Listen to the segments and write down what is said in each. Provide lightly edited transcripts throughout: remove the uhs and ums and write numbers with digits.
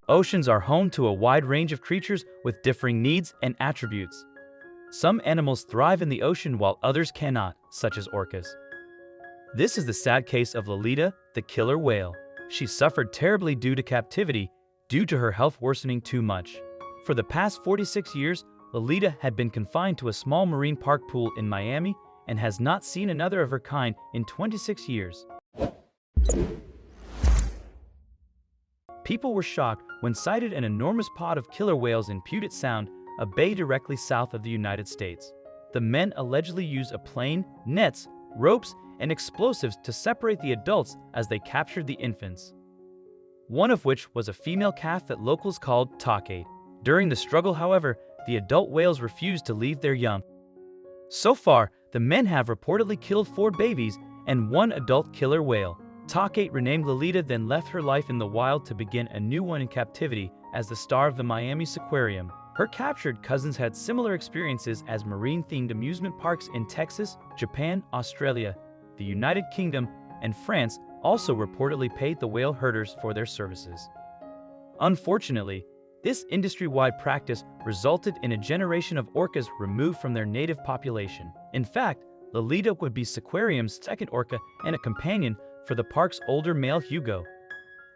Oceans are home to a wide range of creatures with differing needs and attributes. Some animals thrive in the ocean while others cannot, such as orcas. This is the sad case of Lolita, the killer whale. She suffered terribly due to captivity, due to her health worsening too much. For the past 46 years, Lolita had been confined to a small marine park pool in Miami and has not seen another of her kind in 26 years. People were shocked when sighted an enormous pod of killer whales in Puget Sound, a bay directly south of the United States. The men allegedly used a plane, nets, ropes, and explosives to separate the adults as they captured the infants. One of which was a female calf that locals called Talkade. During the struggle, however, the adult whales refused to leave their young. So far, the men have reportedly killed 4 babies and 1 adult killer whale. Talkade, renamed Lolita, then left her life in the wild to begin a new one in captivity as the star of the Miami aquarium. Her captured cousins had similar experiences as marine-themed amusement parks in Texas, Japan, Australia, the United Kingdom, and France also reportedly paid the whale herders for their services. Unfortunately, this industry-wide practice resulted in a generation of orcas removed from their native population. In fact, Lolita would be Seaquarium's second orca and a companion for the park's older male Hugo.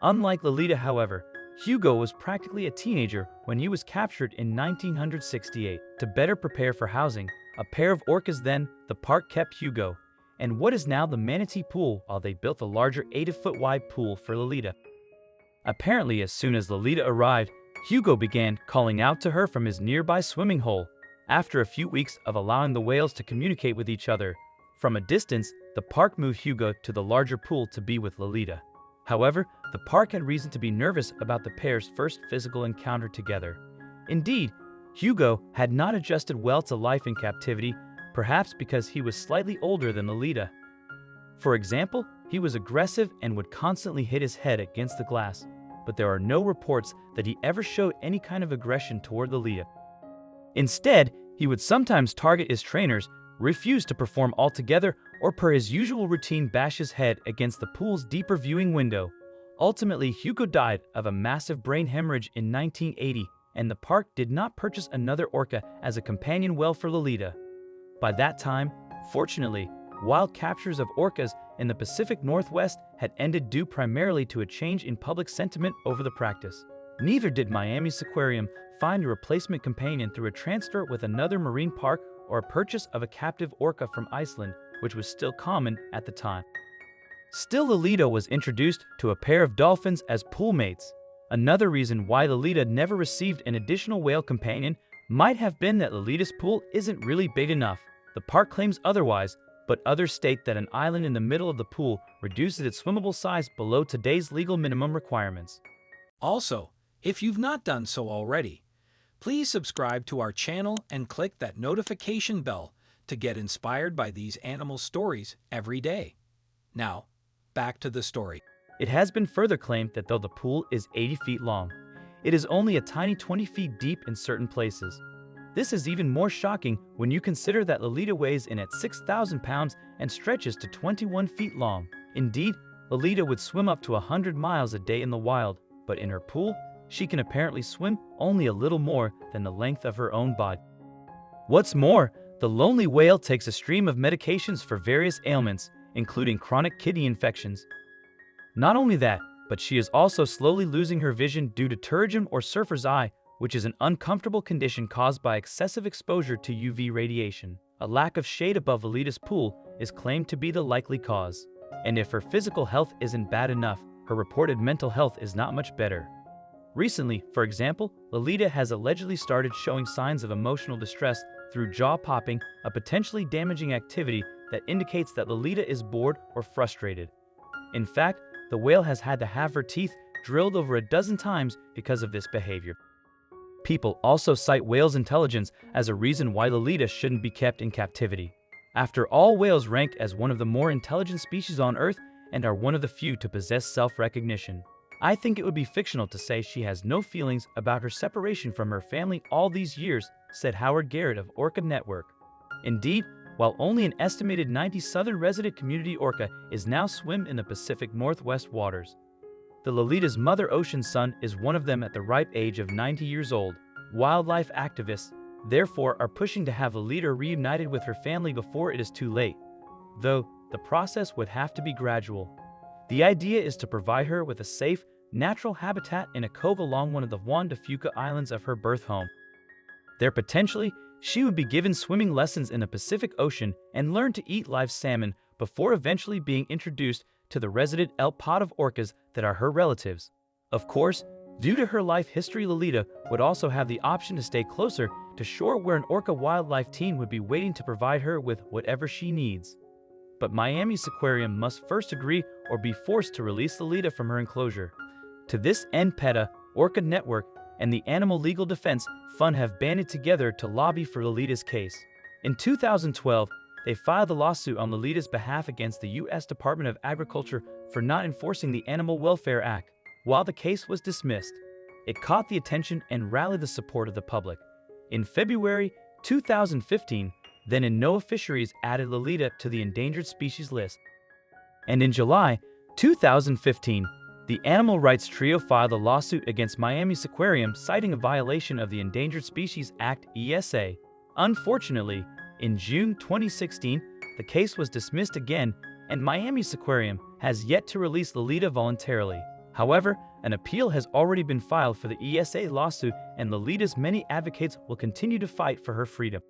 Unlike Lolita, however, Hugo was practically a teenager when he was captured in 1968. To better prepare for housing a pair of orcas, then, the park kept Hugo and what is now the manatee pool while they built a larger 80-foot wide pool for Lolita. Apparently, as soon as Lolita arrived, Hugo began calling out to her from his nearby swimming hole. After a few weeks of allowing the whales to communicate with each other from a distance, the park moved Hugo to the larger pool to be with Lolita. However, the park had reason to be nervous about the pair's first physical encounter together. Indeed, Hugo had not adjusted well to life in captivity, perhaps because he was slightly older than Lolita. For example, he was aggressive and would constantly hit his head against the glass, but there are no reports that he ever showed any kind of aggression toward Lolita. Instead, he would sometimes target his trainers, refuse to perform altogether, or per his usual routine bash his head against the pool's deeper viewing window. Ultimately, Hugo died of a massive brain hemorrhage in 1980, and the park did not purchase another orca as a companion whale for Lolita. By that time, fortunately, wild captures of orcas in the Pacific Northwest had ended due primarily to a change in public sentiment over the practice. Neither did Miami's aquarium find a replacement companion through a transfer with another marine park or a purchase of a captive orca from Iceland, which was still common at the time. Still, Lolita was introduced to a pair of dolphins as pool mates. Another reason why Lolita never received an additional whale companion might have been that Lolita's pool isn't really big enough. The park claims otherwise, but others state that an island in the middle of the pool reduces its swimmable size below today's legal minimum requirements. Also, if you've not done so already, please subscribe to our channel and click that notification bell to get inspired by these animal stories every day. Now, back to the story. It has been further claimed that though the pool is 80 feet long, it is only a tiny 20 feet deep in certain places. This is even more shocking when you consider that Lolita weighs in at 6,000 pounds and stretches to 21 feet long. Indeed, Lolita would swim up to 100 miles a day in the wild, but in her pool, she can apparently swim only a little more than the length of her own body. What's more, the lonely whale takes a stream of medications for various ailments, including chronic kidney infections. Not only that, but she is also slowly losing her vision due to pterygium or surfer's eye, which is an uncomfortable condition caused by excessive exposure to UV radiation. A lack of shade above Lolita's pool is claimed to be the likely cause. And if her physical health isn't bad enough, her reported mental health is not much better. Recently, for example, Lolita has allegedly started showing signs of emotional distress through jaw popping, a potentially damaging activity that indicates that Lolita is bored or frustrated. In fact, the whale has had to have her teeth drilled over a dozen times because of this behavior. People also cite whales' intelligence as a reason why Lolita shouldn't be kept in captivity. After all, whales rank as one of the more intelligent species on Earth and are one of the few to possess self-recognition. I think it would be fictional to say she has no feelings about her separation from her family all these years, said Howard Garrett of Orca Network. Indeed, while only an estimated 90 southern resident community orca is now swim in the Pacific Northwest waters, the Lolita's mother ocean sun is one of them at the ripe age of 90 years old. Wildlife activists, therefore, are pushing to have Lolita reunited with her family before it is too late, though the process would have to be gradual. The idea is to provide her with a safe, natural habitat in a cove along one of the Juan de Fuca islands of her birth home. There potentially, she would be given swimming lessons in the Pacific Ocean and learn to eat live salmon before eventually being introduced to the resident pod of orcas that are her relatives. Of course, due to her life history, Lolita would also have the option to stay closer to shore where an orca wildlife team would be waiting to provide her with whatever she needs. But Miami's aquarium must first agree or be forced to release Lolita from her enclosure. To this end, PETA, Orca Network, and the Animal Legal Defense Fund have banded together to lobby for Lolita's case. In 2012, they filed a lawsuit on Lolita's behalf against the U.S. Department of Agriculture for not enforcing the Animal Welfare Act. While the case was dismissed, it caught the attention and rallied the support of the public. In February 2015, then NOAA Fisheries added Lolita to the endangered species list. And in July 2015, the animal rights trio filed a lawsuit against Miami's aquarium citing a violation of the Endangered Species Act (ESA). Unfortunately, in June 2016, the case was dismissed again, and Miami's aquarium has yet to release Lolita voluntarily. However, an appeal has already been filed for the ESA lawsuit, and Lolita's many advocates will continue to fight for her freedom.